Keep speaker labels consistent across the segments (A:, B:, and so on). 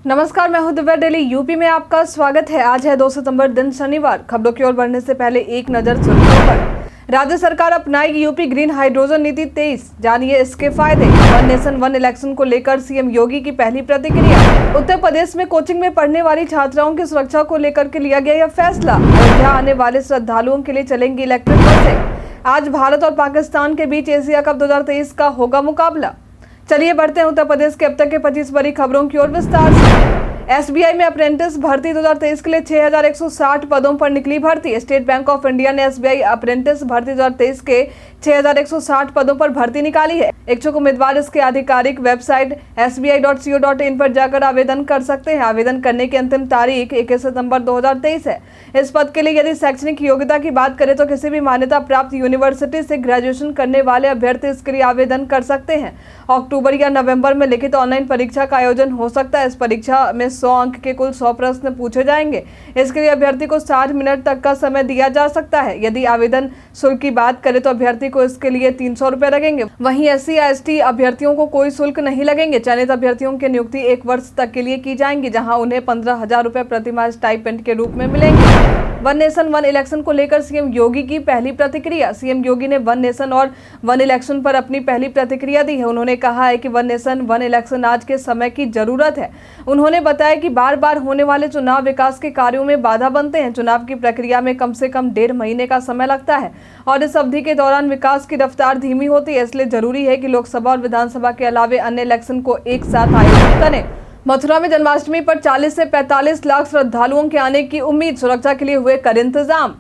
A: नमस्कार, मैं हूं दिव्या। डेली यूपी में आपका स्वागत है। आज है 2 सितंबर, दिन शनिवार। खबरों की ओर बढ़ने से पहले एक नजर सुर्खियों पर। राज्य सरकार अपनाएगी यूपी ग्रीन हाइड्रोजन नीति 23, जानिए इसके फायदे। वन नेशन वन इलेक्शन को लेकर सीएम योगी की पहली प्रतिक्रिया। उत्तर प्रदेश में कोचिंग में पढ़ने वाली छात्राओं की सुरक्षा को लेकर के लिया गया यह फैसला। अयोध्या आने वाले श्रद्धालुओं के लिए चलेंगी इलेक्ट्रिक बसें। आज भारत और पाकिस्तान के बीच एशिया कप 2023 का होगा मुकाबला। चलिए बढ़ते हैं उत्तर प्रदेश के अब तक के 25 बड़ी खबरों की ओर विस्तार से। एसबीआई में अप्रेंटिस भर्ती 2023 के लिए 6160 पदों पर निकली भर्ती। स्टेट बैंक ऑफ इंडिया ने एसबीआई अप्रेंटिस भर्ती 2023 के 6160 पदों पर भर्ती निकाली है। इच्छुक उम्मीदवार इसके आधिकारिक वेबसाइट sbi.co.in पर जाकर आवेदन कर सकते हैं। आवेदन करने की अंतिम तारीख 21 सितंबर 2023 है। इस पद के लिए यदि शैक्षणिक योग्यता की बात करें तो किसी भी मान्यता प्राप्त यूनिवर्सिटी से ग्रेजुएशन करने वाले अभ्यर्थी इसके लिए आवेदन कर सकते हैं। अक्टूबर या नवंबर में लिखित ऑनलाइन परीक्षा का आयोजन हो सकता है। इस परीक्षा में 100 अंक के कुल 100 प्रश्न पूछे जाएंगे। इसके लिए अभ्यर्थी को 60 मिनट तक का समय दिया जा सकता है। यदि आवेदन शुल्क की बात करें तो अभ्यर्थी को इसके लिए 300 रुपए लगेंगे। वहीं SC या ST अभ्यर्थियों को कोई शुल्क नहीं लगेंगे। चयनित अभ्यर्थियों की नियुक्ति 1 वर्ष तक के लिए की जाएंगी, जहां उन्हें 15,000 रुपए प्रतिमाह स्टाइपेंड के रूप में मिलेंगे। वन नेशन वन इलेक्शन को लेकर सीएम योगी की पहली प्रतिक्रिया। सीएम योगी ने वन नेशन और वन इलेक्शन पर अपनी पहली प्रतिक्रिया दी है। उन्होंने कहा है कि वन नेशन वन इलेक्शन आज के समय की जरूरत है। उन्होंने बताया कि बार बार होने वाले चुनाव विकास के कार्यों में बाधा बनते हैं। चुनाव की प्रक्रिया में कम से कम 1.5 महीने का समय लगता है और इस अवधि के दौरान विकास की रफ्तार धीमी होती है। इसलिए जरूरी है कि लोकसभा और विधानसभा के अलावे अन्य इलेक्शन को एक साथ आयोजित करें। मथुरा में जन्माष्टमी पर 40 से 45 लाख श्रद्धालुओं के आने की उम्मीद। सुरक्षा के लिए हुए कड़े इंतजाम।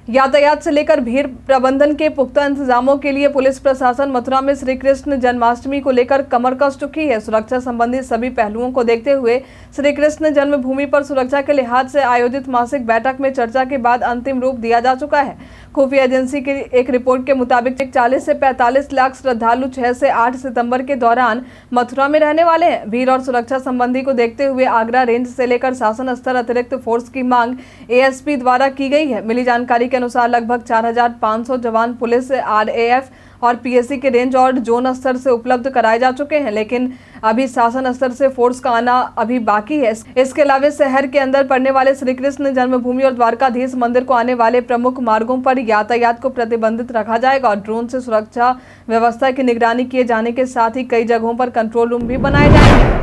A: यातायात से लेकर भीड़ प्रबंधन के पुख्ता इंतजामों के लिए पुलिस प्रशासन मथुरा में श्री कृष्ण जन्माष्टमी को लेकर कमर कस चुकी है। सुरक्षा संबंधी सभी पहलुओं को देखते हुए श्री कृष्ण जन्मभूमि पर सुरक्षा के लिहाज से आयोजित मासिक बैठक में चर्चा के बाद अंतिम रूप दिया जा चुका है। खुफिया एजेंसी की एक रिपोर्ट के मुताबिक 40 से 45 लाख श्रद्धालु 6 से 8 सितंबर के दौरान मथुरा में रहने वाले हैं। भीड़ और सुरक्षा संबंधी को देखते हुए आगरा रेंज से लेकर शासन स्तर अतिरिक्त फोर्स की मांग ASP द्वारा की गई है। मिली जानकारी के अनुसार लगभग 4500 जवान पुलिस, RAF और PSC के रेंज और जोन स्तर से उपलब्ध कराए जा चुके हैं, लेकिन अभी शासन स्तर से फोर्स का आना अभी बाकी है। इसके अलावा शहर के अंदर पड़ने वाले श्री कृष्ण जन्मभूमि और द्वारकाधीश मंदिर को आने वाले प्रमुख मार्गों पर यातायात को प्रतिबंधित रखा जाएगा और ड्रोन से सुरक्षा व्यवस्था की निगरानी किए जाने के साथ ही कई जगहों पर कंट्रोल रूम भी बनाए जाएंगे।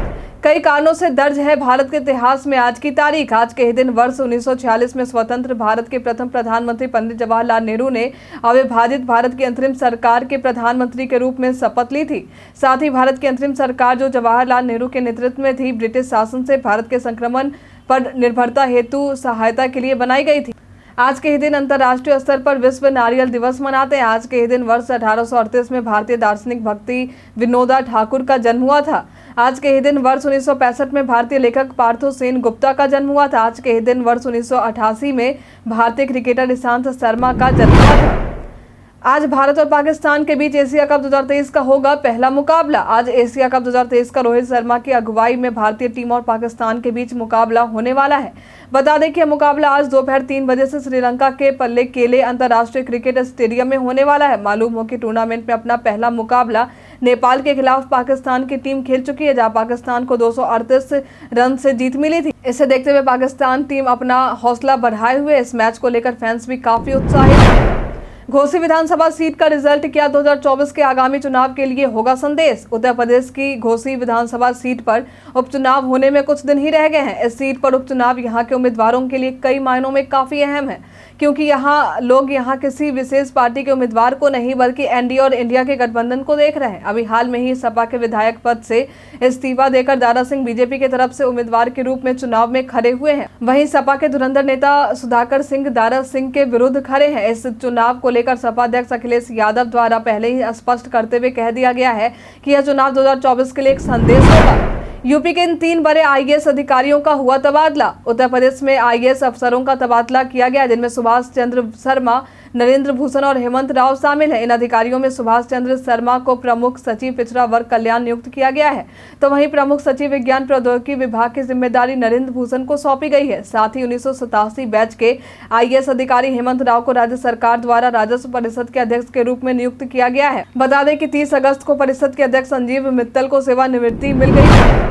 A: कई कारणों से दर्ज है भारत के इतिहास में आज की तारीख। आज के ही दिन वर्ष 1946 में स्वतंत्र भारत के प्रथम प्रधानमंत्री पंडित जवाहरलाल नेहरू ने अविभाजित भारत की अंतरिम सरकार के प्रधानमंत्री के रूप में शपथ ली थी। साथ ही भारत की अंतरिम सरकार जो जवाहरलाल नेहरू के नेतृत्व में थी, ब्रिटिश शासन से भारत के संक्रमण पर निर्भरता हेतु सहायता के लिए बनाई गई थी। आज के ही दिन अंतर्राष्ट्रीय स्तर पर विश्व नारियल दिवस मनाते हैं। आज के ही दिन वर्ष 1838 में भारतीय दार्शनिक भक्ति विनोदा ठाकुर का जन्म हुआ था। आज के ही दिन वर्ष 1965 में भारतीय लेखक पार्थो सेन गुप्ता का जन्म हुआ था। आज के ही दिन वर्ष 1988 में भारतीय क्रिकेटर ईशांत शर्मा का जन्म हुआ था। आज भारत और पाकिस्तान के बीच एशिया कप 2023 का होगा पहला मुकाबला। आज एशिया कप 2023 का रोहित शर्मा की अगुवाई में भारतीय टीम और पाकिस्तान के बीच मुकाबला होने वाला है। बता दें कि यह मुकाबला आज दोपहर 3 बजे से श्रीलंका के पल्ले केले अंतर्राष्ट्रीय क्रिकेट स्टेडियम में होने वाला है। मालूम हो कि टूर्नामेंट में अपना पहला मुकाबला नेपाल के खिलाफ पाकिस्तान की टीम खेल चुकी है, जहां पाकिस्तान को 238 रन से जीत मिली थी। इसे देखते हुए पाकिस्तान टीम अपना हौसला बढ़ाए हुए इस मैच को लेकर फैंस भी काफी उत्साहित हैं। घोसी विधानसभा सीट का रिजल्ट क्या 2024 के आगामी चुनाव के लिए होगा संदेश। उत्तर प्रदेश की घोसी विधानसभा सीट पर उपचुनाव होने में कुछ दिन ही रह गए हैं। इस सीट पर उपचुनाव यहां के उम्मीदवारों के लिए कई मायनों में काफी अहम है, क्योंकि लोग यहां किसी विशेष पार्टी के उम्मीदवार को नहीं बल्कि NDA और इंडिया के गठबंधन को देख रहे हैं। अभी हाल में ही सपा के विधायक पद से इस्तीफा देकर दारा सिंह BJP की तरफ से उम्मीदवार के रूप में चुनाव में खड़े हुए हैं। वहीं सपा के धुरंधर नेता सुधाकर सिंह दारा सिंह के विरुद्ध खड़े हैं। इस चुनाव को लेकर सपा अध्यक्ष अखिलेश यादव द्वारा पहले ही स्पष्ट करते हुए कह दिया गया है कि यह चुनाव 2024 के लिए एक संदेश होगा। यूपी के इन 3 बड़े IAS अधिकारियों का हुआ तबादला। उत्तर प्रदेश में IAS अफसरों का तबादला किया गया, जिनमें सुभाष चंद्र शर्मा, नरेंद्र भूषण और हेमंत राव शामिल हैं। इन अधिकारियों में सुभाष चंद्र शर्मा को प्रमुख सचिव पिछड़ा वर्ग कल्याण नियुक्त किया गया है, तो वहीं प्रमुख सचिव विज्ञान प्रौद्योगिकी विभाग की जिम्मेदारी नरेंद्र भूषण को सौंपी गई है। साथ ही 1987 बैच के IAS अधिकारी हेमंत राव को राज्य सरकार द्वारा राजस्व परिषद के अध्यक्ष के रूप में नियुक्त किया गया है। बता दें कि 30 अगस्त को परिषद के अध्यक्ष संजीव मित्तल को सेवानिवृत्ति मिल गई है।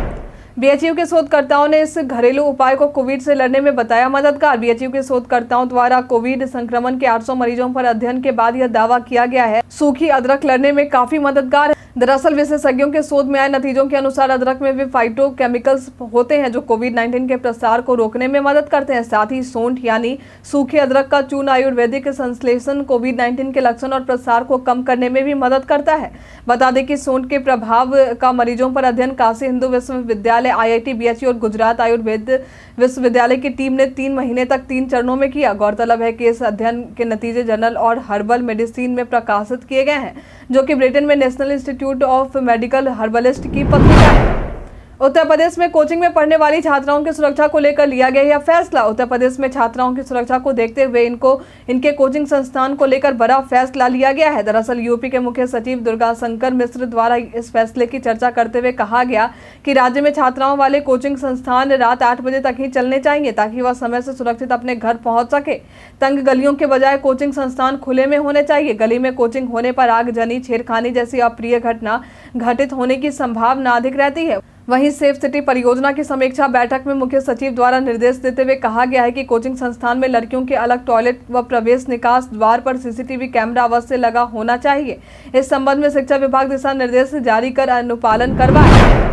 A: बीएचयू के शोधकर्ताओं ने इस घरेलू उपाय को कोविड से लड़ने में बताया मददगार। बीएचयू के शोधकर्ताओं द्वारा कोविड संक्रमण के 800 मरीजों पर अध्ययन के बाद यह दावा किया गया है सूखी अदरक लड़ने में काफी मददगार है। दरअसल विशेषज्ञों के शोध में आए नतीजों के अनुसार अदरक में वे फाइटोकेमिकल्स होते हैं जो कोविड-19 के प्रसार को रोकने में मदद करते हैं। साथ ही सोंठ यानी सूखे अदरक का चूर्ण आयुर्वेदिक संश्लेषण कोविड-19 के लक्षण और प्रसार को कम करने में भी मदद करता है। बता दें कि सोंठ के प्रभाव का मरीजों पर अध्ययन काशी हिंदू विश्वविद्यालय, आईआईटी, बीएचयू और गुजरात आयुर्वेद विश्वविद्यालय की टीम ने 3 महीने तक 3 चरणों में किया। गौरतलब है कि इस अध्ययन के नतीजे जर्नल और हर्बल मेडिसिन में प्रकाशित किए गए हैं, जो कि ब्रिटेन में national institute of medical herbalist की पत्रिका है। उत्तर प्रदेश में कोचिंग में पढ़ने वाली छात्राओं की सुरक्षा को लेकर लिया गया यह फैसला। उत्तर प्रदेश में छात्राओं की सुरक्षा को देखते हुए इनके कोचिंग संस्थान को लेकर बड़ा फैसला लिया गया है। दरअसल यूपी के मुख्य सचिव दुर्गा शंकर मिश्र द्वारा इस फैसले की चर्चा करते हुए कहा गया कि राज्य में छात्राओं वाले कोचिंग संस्थान रात 8 बजे तक ही चलने चाहिए ताकि वह समय से सुरक्षित अपने घर पहुंच सके। तंग गलियों के बजाय कोचिंग संस्थान खुले में होने चाहिए। गली में कोचिंग होने पर आगजनी, छेड़खानी जैसी अप्रिय घटना घटित होने की संभावना अधिक रहती है। वहीं सेफ सिटी परियोजना की समीक्षा बैठक में मुख्य सचिव द्वारा निर्देश देते हुए कहा गया है कि कोचिंग संस्थान में लड़कियों के अलग टॉयलेट व प्रवेश निकास द्वार पर सीसीटीवी कैमरा अवश्य लगा होना चाहिए। इस संबंध में शिक्षा विभाग दिशा निर्देश जारी कर अनुपालन करवाए।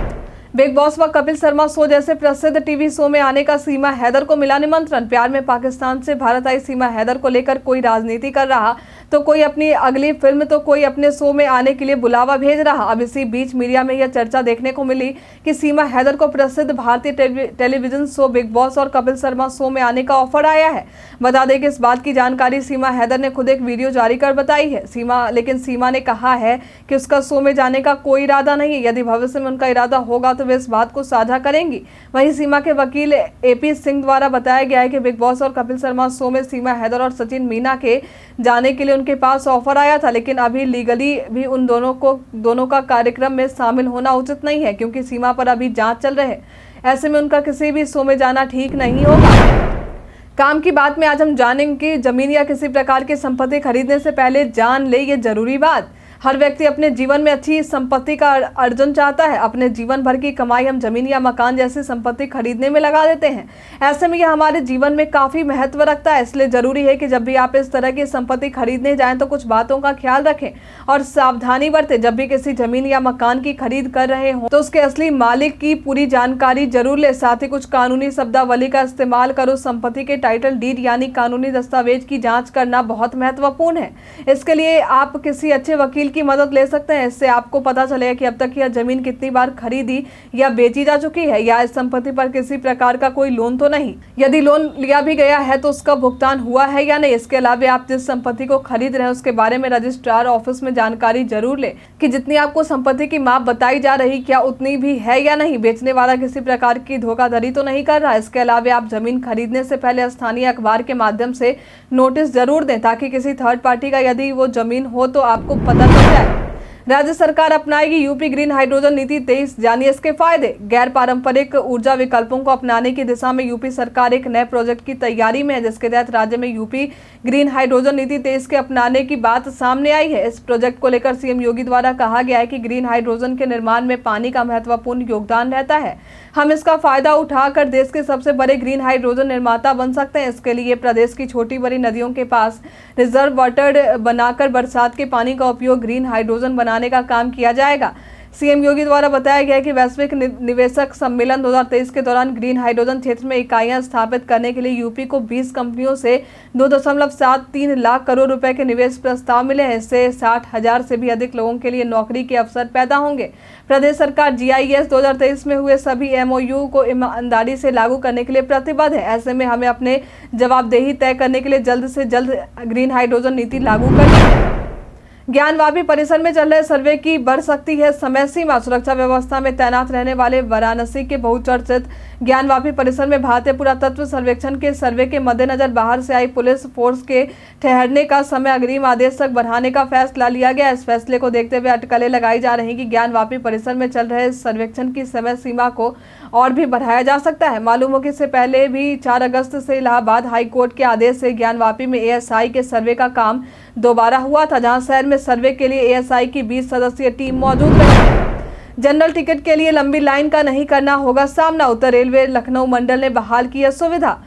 A: बिग बॉस व कपिल शर्मा शो जैसे प्रसिद्ध टीवी शो में आने का सीमा हैदर को मिला निमंत्रण। प्यार में पाकिस्तान से भारत आई सीमा हैदर को लेकर कोई राजनीति कर रहा तो कोई अपनी अगली फिल्म तो कोई अपने शो में आने के लिए बुलावा भेज रहा। अब इसी बीच मीडिया में यह चर्चा देखने को मिली कि सीमा हैदर को प्रसिद्ध भारतीय टेलीविजन शो बिग बॉस और कपिल शर्मा शो में आने का ऑफर आया है। बता दें कि इस बात की जानकारी सीमा हैदर ने खुद एक वीडियो जारी कर बताई है। लेकिन सीमा ने कहा है कि उसका शो में जाने का कोई इरादा नहीं है। यदि भविष्य में उनका इरादा होगा तो वे इस बात को साझा करेंगी। वहीं सीमा के वकील एपी सिंह द्वारा बताया गया है कि बिग बॉस और कपिल शर्मा शो में सीमा हैदर और सचिन मीना के जाने के लिए उनके पास ऑफर आया था, लेकिन अभी लीगली भी उन दोनों का कार्यक्रम में शामिल होना उचित नहीं है क्योंकि सीमा पर अभी जांच चल रही है। ऐसे में उनका किसी भी शो में जाना ठीक नहीं होगा। काम की बात में आज हम जानेंगे कि जमीन या किसी प्रकार की संपत्ति खरीदने से पहले जान ले ये जरूरी बात। हर व्यक्ति अपने जीवन में अच्छी संपत्ति का अर्जन चाहता है। अपने जीवन भर की कमाई हम जमीन या मकान जैसी संपत्ति खरीदने में लगा देते हैं। ऐसे में यह हमारे जीवन में काफी महत्व रखता है। इसलिए जरूरी है कि जब भी आप इस तरह की संपत्ति खरीदने जाएं तो कुछ बातों का ख्याल रखें और सावधानी बरतें। जब भी किसी जमीन या मकान की खरीद कर रहे हो तो उसके असली मालिक की पूरी जानकारी जरूर ले। साथ ही कुछ कानूनी शब्दावली का इस्तेमाल करो। संपत्ति के टाइटल डीड यानी कानूनी दस्तावेज की जाँच करना बहुत महत्वपूर्ण है। इसके लिए आप किसी अच्छे वकील की मदद ले सकते हैं। इससे आपको पता चलेगा कि अब तक यह जमीन कितनी बार खरीदी या बेची जा चुकी है या इस संपत्ति पर किसी प्रकार का कोई लोन तो नहीं। यदि लोन लिया भी गया है तो उसका भुगतान हुआ है या नहीं। इसके अलावा आप जिस संपत्ति को खरीद रहे हैं उसके बारे में रजिस्ट्रार ऑफिस में जानकारी जरूर ले कि जितनी आपको संपत्ति की माप बताई जा रही क्या उतनी भी है या नहीं। बेचने वाला किसी प्रकार की धोखाधड़ी तो नहीं कर रहा। इसके अलावा आप जमीन खरीदने से पहले स्थानीय अखबार के माध्यम से नोटिस जरूर दें ताकि किसी थर्ड पार्टी का यदि वो जमीन हो तो आपको पता चल जाए। राज्य सरकार अपनाएगी यूपी ग्रीन हाइड्रोजन नीति 23, जानिए इसके फायदे। गैर पारंपरिक ऊर्जा विकल्पों को अपनाने की दिशा में यूपी सरकार एक नए प्रोजेक्ट की तैयारी में है, जिसके तहत राज्य में यूपी ग्रीन हाइड्रोजन नीति 23 के अपनाने की बात सामने आई है। इस प्रोजेक्ट को लेकर सीएम योगी द्वारा कहा गया है कि ग्रीन हाइड्रोजन के निर्माण में पानी का महत्वपूर्ण योगदान रहता है। हम इसका फायदा उठाकर देश के सबसे बड़े ग्रीन हाइड्रोजन निर्माता बन सकते हैं। इसके लिए प्रदेश की छोटी बड़ी नदियों के पास रिजर्व वाटर बनाकर बरसात के पानी का उपयोग ग्रीन हाइड्रोजन बनाने का काम किया जाएगा। सीएम योगी द्वारा बताया गया कि वैश्विक निवेशक सम्मेलन 2023 के दौरान ग्रीन हाइड्रोजन क्षेत्र में इकाइयां स्थापित करने के लिए यूपी को 20 कंपनियों से 2.73 लाख करोड़ रुपए के निवेश प्रस्ताव मिले हैं। इससे 60,000 से भी अधिक लोगों के लिए नौकरी के अवसर पैदा होंगे। प्रदेश सरकार GIS 2023 में हुए सभी MOU को ईमानदारी से लागू करने के लिए प्रतिबद्ध है। ऐसे में हमें अपने जवाबदेही तय करने के लिए जल्द से जल्द ग्रीन हाइड्रोजन नीति लागू करनी है। ज्ञानवापी परिसर में चल रहे सर्वे की बढ़ सकती है समय सीमा। सुरक्षा व्यवस्था में तैनात रहने वाले वाराणसी के बहुचर्चित ज्ञानवापी परिसर में भारतीय पुरातत्व सर्वेक्षण के सर्वे के मद्देनजर बाहर से आई पुलिस फोर्स के ठहरने का समय अग्रिम आदेश तक बढ़ाने का फैसला लिया गया। इस फैसले को देखते हुए अटकलें लगाई जा रही कि ज्ञानवापी परिसर में चल रहे सर्वेक्षण की समय सीमा को और भी बढ़ाया जा सकता है। मालूम हो कि इससे पहले भी 4 अगस्त से इलाहाबाद हाईकोर्ट के आदेश से ज्ञानवापी में ASI के सर्वे का काम दोबारा हुआ था, जहां शहर में सर्वे के लिए ASI की 20 सदस्यीय टीम मौजूद रही। जनरल टिकट के लिए लंबी लाइन का नहीं करना होगा सामना। उत्तर रेलवे लखनऊ मंडल ने बहाल की है सुविधा।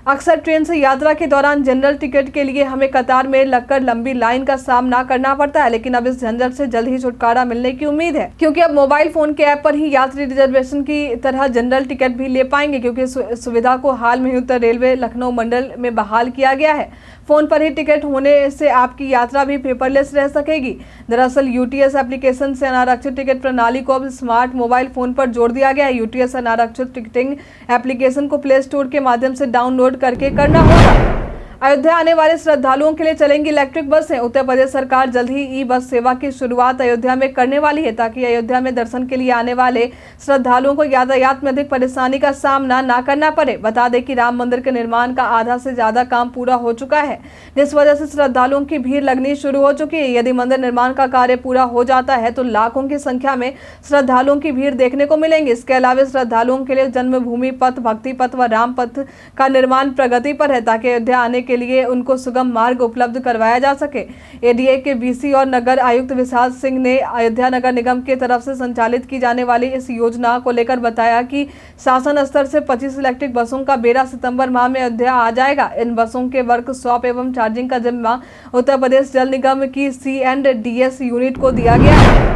A: अक्सर ट्रेन से यात्रा के दौरान जनरल टिकट के लिए हमें कतार में लगकर लंबी लाइन का सामना करना पड़ता है, लेकिन अब इस झंझट से जल्द ही छुटकारा मिलने की उम्मीद है, क्योंकि अब मोबाइल फोन के ऐप पर ही यात्री रिजर्वेशन की तरह जनरल टिकट भी ले पाएंगे, क्योंकि सुविधा को हाल में ही उत्तर रेलवे लखनऊ मंडल में बहाल किया गया है। फोन पर ही टिकट होने से आपकी यात्रा भी पेपरलेस रह सकेगी। दरअसल यूटीएस एप्लीकेशन से अनारक्षित टिकट प्रणाली को अब स्मार्ट मोबाइल फोन पर जोड़ दिया गया है। यूटीएस अनारक्षित टिकटिंग एप्लीकेशन को प्ले स्टोर के माध्यम से डाउनलोड करके करना होगा। अयोध्या आने वाले श्रद्धालुओं के लिए चलेंगी इलेक्ट्रिक बसें। उत्तर प्रदेश सरकार जल्द ही ई बस सेवा की शुरुआत अयोध्या में करने वाली है, ताकि अयोध्या में दर्शन के लिए आने वाले श्रद्धालुओं को यातायात में अधिक परेशानी का सामना न करना पड़े। बता दें कि राम मंदिर के निर्माण का आधा से ज्यादा काम पूरा हो चुका है, जिस वजह से श्रद्धालुओं की भीड़ लगनी शुरू हो चुकी है। यदि मंदिर निर्माण का कार्य पूरा हो जाता है तो लाखों की संख्या में श्रद्धालुओं की भीड़ देखने को मिलेंगी। इसके अलावा श्रद्धालुओं के लिए जन्मभूमि पथ, भक्ति पथ व राम पथ का निर्माण प्रगति पर है, ताकि अयोध्या आने के लिए उनको सुगम मार्ग उपलब्ध करवाया जा सके। एडीए के बीसी और नगर आयुक्त विशाल सिंह ने अयोध्या नगर निगम की तरफ से संचालित की जाने वाली इस योजना को लेकर बताया कि शासन स्तर से 25 इलेक्ट्रिक बसों का बेड़ा सितंबर माह में अयोध्या आ जाएगा। इन बसों के वर्कशॉप एवं चार्जिंग का जिम्मा उत्तर प्रदेश जल निगम की C&DS यूनिट को दिया गया है।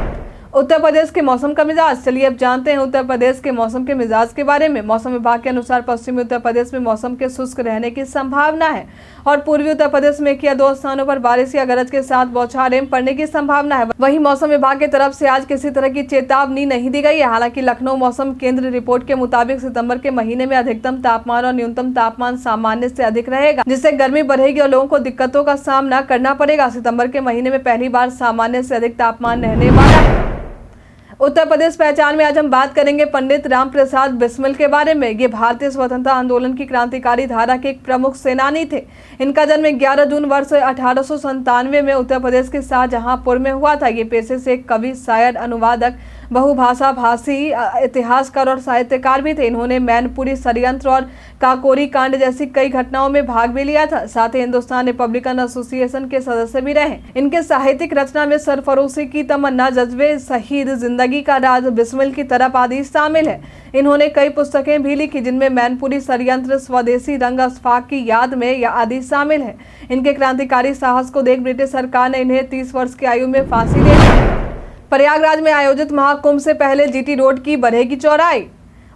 A: उत्तर प्रदेश के मौसम का मिजाज, चलिए अब जानते हैं उत्तर प्रदेश के मौसम के मिजाज के बारे में। मौसम विभाग के अनुसार पश्चिमी उत्तर प्रदेश में मौसम के शुष्क रहने की संभावना है और पूर्वी उत्तर प्रदेश में 1 या 2 स्थानों पर बारिश या गरज के साथ बौछारें पड़ने की संभावना है। वहीं मौसम विभाग की तरफ से आज किसी तरह की चेतावनी नहीं दी गई है। हालांकि लखनऊ मौसम केंद्र रिपोर्ट के मुताबिक सितंबर के महीने में अधिकतम तापमान और न्यूनतम तापमान सामान्य से अधिक रहेगा, जिससे गर्मी बढ़ेगी और लोगों को दिक्कतों का सामना करना पड़ेगा। सितंबर के महीने में पहली बार सामान्य से अधिक तापमान रहने वाला है। उत्तर प्रदेश पहचान में आज हम बात करेंगे पंडित राम प्रसाद बिस्मिल के बारे में। ये भारतीय स्वतंत्रता आंदोलन की क्रांतिकारी धारा के एक प्रमुख सेनानी थे। इनका जन्म 11 जून वर्ष 1897 में उत्तर प्रदेश के शाहजहांपुर में हुआ था। ये पेशे से एक कवि, शायर, अनुवादक, बहुभाषा भाषी, इतिहासकार और साहित्यकार भी थे। इन्होंने मैनपुरी षड्यंत्र और काकोरी कांड जैसी कई घटनाओं में भाग भी लिया था। साथ ही हिंदुस्तान रिपब्लिकन एसोसिएशन के सदस्य भी रहे। इनके साहित्यिक रचना में सरफरोशी की तमन्ना, जज्बे शहीद, जिंदगी का राज, बिस्मिल की तरफ आदि शामिल है। इन्होंने कई पुस्तकें भी लिखी, जिनमें मैनपुरी षड्यंत्र, स्वदेशी रंग, अशफाक की याद में या आदि शामिल है। इनके क्रांतिकारी साहस को देख ब्रिटिश सरकार ने इन्हें 30 वर्ष की आयु में फांसी दे दी। प्रयागराज में आयोजित महाकुंभ से पहले जीटी रोड की बढ़ेगी चौड़ाई।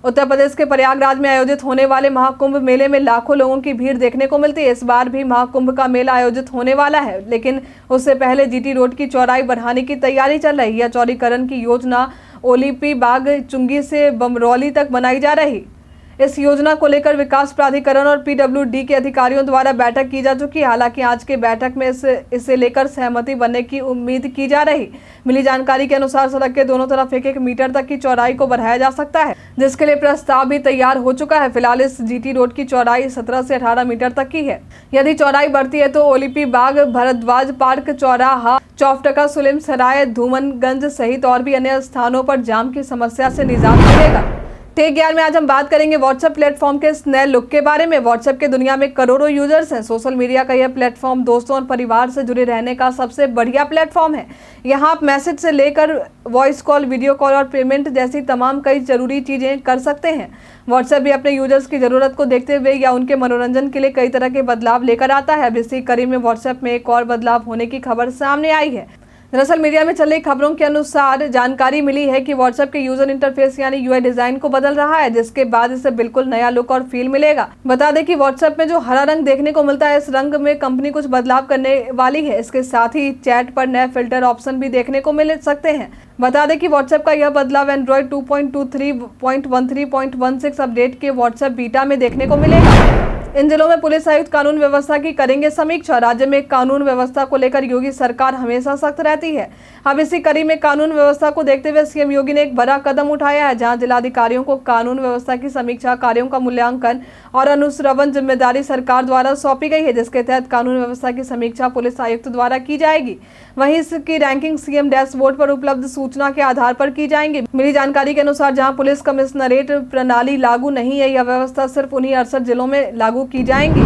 A: उत्तर प्रदेश के प्रयागराज में आयोजित होने वाले महाकुंभ मेले में लाखों लोगों की भीड़ देखने को मिलती है। इस बार भी महाकुंभ का मेला आयोजित होने वाला है, लेकिन उससे पहले जीटी रोड की चौड़ाई बढ़ाने की तैयारी चल रही है। यह चौड़ीकरण की योजना ओलीपी बाग चुंगी से बमरौली तक बनाई जा रही। इस योजना को लेकर विकास प्राधिकरण और पीडब्ल्यूडी के अधिकारियों द्वारा बैठक की जा चुकी है। हालांकि आज के बैठक में इसे लेकर सहमति बनने की उम्मीद की जा रही। मिली जानकारी के अनुसार सड़क के दोनों तरफ 1-1 मीटर तक की चौड़ाई को बढ़ाया जा सकता है, जिसके लिए प्रस्ताव भी तैयार हो चुका है। फिलहाल इस जीटी रोड की चौड़ाई 17 से 18 मीटर तक की है। यदि चौड़ाई बढ़ती है तो ओलीपी बाग, भरद्वाज पार्क, चौराहा, चौफटका, सुलेम सराय, धूमनगंज सहित और भी अन्य स्थानों पर जाम की समस्या से निजात मिलेगा। टेक ज्ञान में आज हम बात करेंगे व्हाट्सएप प्लेटफॉर्म के इस नए लुक के बारे में। व्हाट्सएप के दुनिया में करोड़ों यूजर्स हैं। सोशल मीडिया का यह प्लेटफॉर्म दोस्तों और परिवार से जुड़े रहने का सबसे बढ़िया प्लेटफॉर्म है। यहाँ आप मैसेज से लेकर वॉइस कॉल, वीडियो कॉल और पेमेंट जैसी तमाम कई जरूरी चीजें कर सकते हैं। व्हाट्सएप भी अपने यूजर्स की जरूरत को देखते हुए या उनके मनोरंजन के लिए कई तरह के बदलाव लेकर आता है। अब इसी कड़ी में व्हाट्सएप में एक और बदलाव होने की खबर सामने आई है। दरअसल मीडिया में चल रही खबरों के अनुसार जानकारी मिली है कि व्हाट्सएप के यूजर इंटरफेस यानी यूआई डिजाइन को बदल रहा है, जिसके बाद इसे बिल्कुल नया लुक और फील मिलेगा। बता दें कि व्हाट्सएप में जो हरा रंग देखने को मिलता है, इस रंग में कंपनी कुछ बदलाव करने वाली है। इसके साथ ही चैट पर नए फिल्टर ऑप्शन भी देखने को मिल सकते हैं। बता दें कि व्हाट्सएप का यह बदलाव एंड्रॉइड 2.23.13.16 अपडेट के व्हाट्सएप बीटा में देखने को मिलेगा। इन जिलों में पुलिस आयुक्त कानून व्यवस्था की करेंगे समीक्षा। राज्य में कानून व्यवस्था को लेकर योगी सरकार हमेशा सख्त रहती है। अब इसी कड़ी में कानून व्यवस्था को देखते हुए सीएम योगी ने एक बड़ा कदम उठाया है, जहां जिलाधिकारियों को कानून व्यवस्था की समीक्षा, कार्यों का मूल्यांकन और अनुश्रवण जिम्मेदारी सरकार द्वारा सौंपी गई है, जिसके तहत कानून व्यवस्था की समीक्षा पुलिस आयुक्त द्वारा की जाएगी। वहीं इसकी रैंकिंग सीएम डैशबोर्ड पर उपलब्ध सूचना के आधार पर की जाएंगी। मिली जानकारी के अनुसार जहां पुलिस कमिश्नरेट प्रणाली लागू नहीं है, यह व्यवस्था सिर्फ उन्हीं 68 जिलों में लागू की जाएंगी।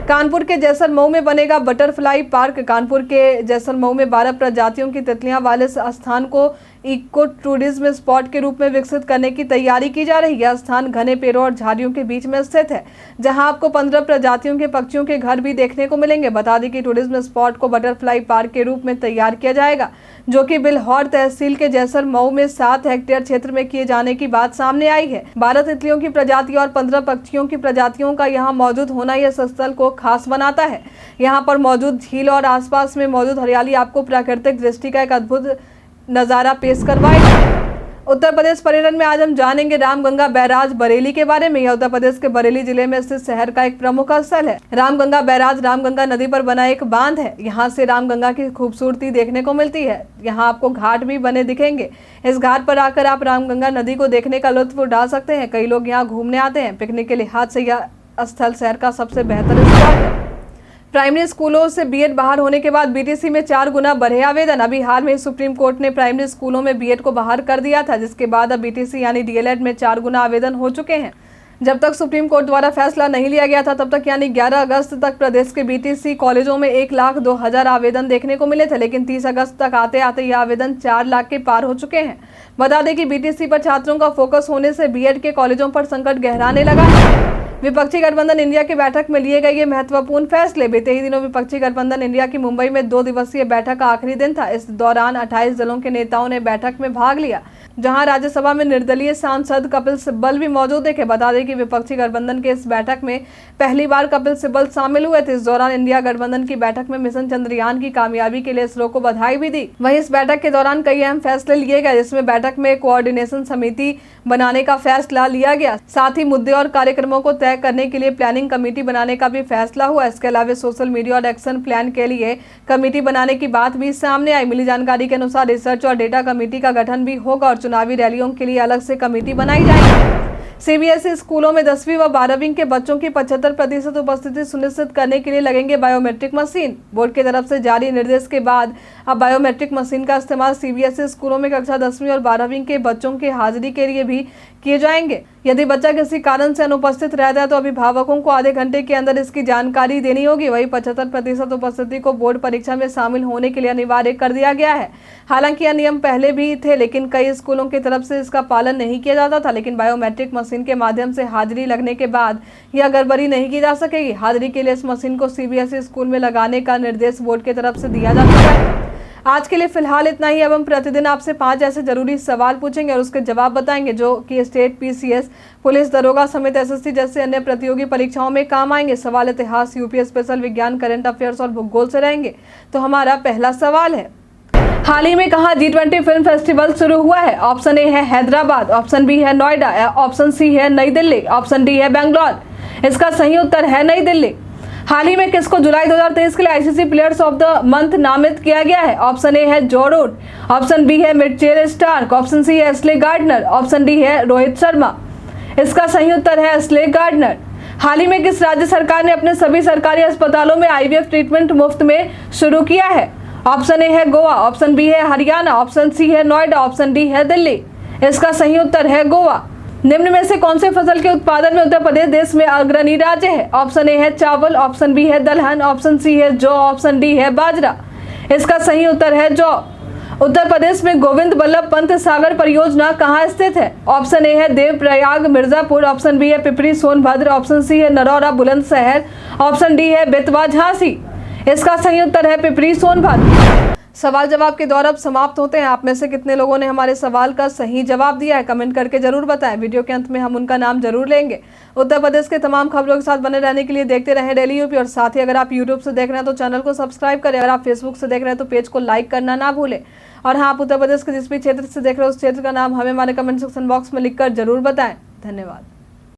A: कानपुर के जैसलमऊ में बनेगा बटरफ्लाई पार्क। कानपुर के जैसलमऊ में 12 प्रजातियों की तितलियां वाले स्थान को इको टूरिज्म स्पॉट के रूप में विकसित करने की तैयारी की जा रही है। यह स्थान घने पेड़ों और झाड़ियों के बीच में स्थित है, जहां आपको 15 प्रजातियों के पक्षियों के घर भी देखने को मिलेंगे। बता दें कि टूरिज्म स्पॉट को बटरफ्लाई पार्क के रूप में तैयार किया जाएगा, जो कि बिल्हौर तहसील के जैसर मऊ में 7 हेक्टेयर क्षेत्र में किए जाने की बात सामने आई है। 12 तितलियों की प्रजाति और 15 पक्षियों की प्रजातियों का यहाँ मौजूद होना इस स्थल को खास बनाता है। यहाँ पर मौजूद झील और आसपास में मौजूद हरियाली आपको प्राकृतिक दृष्टि का एक अद्भुत नजारा पेश करवाएगी। उत्तर प्रदेश पर्यटन में आज हम जानेंगे रामगंगा बैराज बरेली के बारे में। यह उत्तर प्रदेश के बरेली जिले में स्थित शहर का एक प्रमुख स्थल है। रामगंगा बैराज रामगंगा नदी पर बना एक बांध है। यहाँ से रामगंगा की खूबसूरती देखने को मिलती है। यहाँ आपको घाट भी बने दिखेंगे। इस घाट पर आकर आप रामगंगा नदी को देखने का लुत्फ उठा सकते हैं। कई लोग यहाँ घूमने आते हैं। पिकनिक के लिहाज से यह स्थल शहर का सबसे बेहतर स्पॉट है। प्राइमरी स्कूलों से बीएड बहाल होने के बाद बीटीसी में 4 गुना बढ़े आवेदन। अभी हाल में सुप्रीम कोर्ट ने प्राइमरी स्कूलों में बीएड को बहाल कर दिया था, जिसके बाद अब बीटीसी यानी डीएलएड में 4 गुना आवेदन हो चुके हैं। जब तक सुप्रीम कोर्ट द्वारा फैसला नहीं लिया गया था, तब तक यानी 11 अगस्त तक प्रदेश के बीटीसी कॉलेजों में 1,02,000 आवेदन देखने को मिले थे, लेकिन 30 अगस्त तक आते आते ये आवेदन 4 लाख के पार हो चुके हैं। बता दें कि बीटीसी पर छात्रों का फोकस होने से बीएड के कॉलेजों पर संकट गहराने लगा है। विपक्षी गठबंधन इंडिया की बैठक में लिए गए ये महत्वपूर्ण फैसले। बीते ही दिनों विपक्षी गठबंधन इंडिया की मुंबई में 2 दिवसीय बैठक का आखिरी दिन था। इस दौरान 28 दलों के नेताओं ने बैठक में भाग लिया, जहां राज्यसभा में निर्दलीय सांसद कपिल सिब्बल भी मौजूद थे। बता दें कि विपक्षी गठबंधन के इस बैठक में पहली बार कपिल सिब्बल शामिल हुए थे। इस दौरान इंडिया गठबंधन की बैठक में मिशन चंद्रयान की कामयाबी के लिए इसरो को बधाई भी दी। वहीं इस बैठक के दौरान कई अहम फैसले लिए गए, जिसमें बैठक में कोऑर्डिनेशन समिति बनाने का फैसला लिया गया। साथ ही मुद्दे और कार्यक्रमों को तय करने के लिए प्लानिंग कमेटी बनाने का भी फैसला हुआ। इसके अलावा सोशल मीडिया और एक्शन प्लान के लिए कमेटी बनाने की बात भी सामने आई। मिली जानकारी के अनुसार रिसर्च और डेटा कमेटी का गठन भी होगा और चुनावी रैलियों के लिए अलग से कमेटी बनाई जाएगी। सीबीएसई स्कूलों में 10वीं व 12वीं के बच्चों की 75% उपस्थिति सुनिश्चित करने के लिए लगेंगे बायोमेट्रिक मशीन। बोर्ड की तरफ से जारी निर्देश के बाद अब बायोमेट्रिक मशीन का इस्तेमाल सीबीएसई स्कूलों में कक्षा 10वीं और 12वीं के बच्चों की हाजिरी के लिए भी किए जाएंगे। यदि बच्चा किसी कारण से अनुपस्थित रहता है तो अभिभावकों को आधे घंटे के अंदर इसकी जानकारी देनी होगी। वही 75% उपस्थिति को बोर्ड परीक्षा में शामिल होने के लिए अनिवार्य कर दिया गया है। हालांकि यह नियम पहले भी थे, लेकिन कई स्कूलों की तरफ से इसका पालन नहीं किया जाता था। लेकिन बायोमेट्रिक मशीन के माध्यम से हाजिरी लगने के बाद यह गड़बड़ी नहीं की जा सकेगी। हाजिरी के लिए इस मशीन को सीबीएसई स्कूल में लगाने का निर्देश बोर्ड की तरफ से दिया जा चुका है। आज के लिए फिलहाल इतना ही। अब हम प्रतिदिन आपसे 5 ऐसे जरूरी सवाल पूछेंगे और उसके जवाब बताएंगे, जो कि स्टेट, पीसीएस, पुलिस दरोगा समेत एसएससी जैसे अन्य प्रतियोगी परीक्षाओं में काम आएंगे। सवाल इतिहास, यूपी स्पेशल, विज्ञान, करंट अफेयर्स और भूगोल से रहेंगे। तो हमारा पहला सवाल है, हाल ही में कहाँ G20 फिल्म फेस्टिवल शुरू हुआ है? ऑप्शन ए है हैदराबाद, ऑप्शन बी है नोएडा, ऑप्शन सी है नई दिल्ली, ऑप्शन डी है बेंगलोर। इसका सही उत्तर है नई दिल्ली। हाल ही में किसको जुलाई 2023 के लिए ICC players of the month नामित किया गया है? ऑप्शन ए है जो रूट, ऑप्शन बी है मिचेल स्टार्क, ऑप्शन सी है एस्ले गार्डनर, ऑप्शन डी है रोहित शर्मा। इसका सही उत्तर है एस्ले गार्डनर। हाल ही में किस राज्य सरकार ने अपने सभी सरकारी अस्पतालों में आईवीएफ ट्रीटमेंट मुफ्त में शुरू किया है? ऑप्शन ए है गोवा, ऑप्शन बी है हरियाणा, ऑप्शन सी है नोएडा, ऑप्शन डी है दिल्ली। इसका सही उत्तर है गोवा। निम्न में से कौन से फसल के उत्पादन में उत्तर प्रदेश देश में अग्रणी राज्य है? ऑप्शन ए है चावल, ऑप्शन बी है दलहन, ऑप्शन सी है जौ, ऑप्शन डी है बाजरा। इसका सही उत्तर है जौ। उत्तर प्रदेश में गोविंद बल्लभ पंत सागर परियोजना कहाँ स्थित है? ऑप्शन ए है देवप्रयाग मिर्जापुर, ऑप्शन बी है पिपरी सोनभद्र, ऑप्शन सी है नरौरा बुलंदशहर, ऑप्शन डी है बेतवा झांसी। इसका सही उत्तर है पिपरी सोनभद्र। सवाल जवाब के दौर अब समाप्त होते हैं। आप में से कितने लोगों ने हमारे सवाल का सही जवाब दिया है, कमेंट करके जरूर बताएं। वीडियो के अंत में हम उनका नाम जरूर लेंगे। उत्तर प्रदेश के तमाम खबरों के साथ बने रहने के लिए देखते रहें डेली यूपी। और साथ ही अगर आप यूट्यूब से देख रहे हैं तो चैनल को सब्सक्राइब करें। अगर आप फेसबुक से देख रहे हैं तो पेज को लाइक करना ना भूलें। और हाँ, आप उत्तर प्रदेश के जिस भी क्षेत्र से देख रहे हो उस क्षेत्र का नाम हमें हमारे कमेंट सेक्शन बॉक्स में लिखकर जरूर बताएं। धन्यवाद।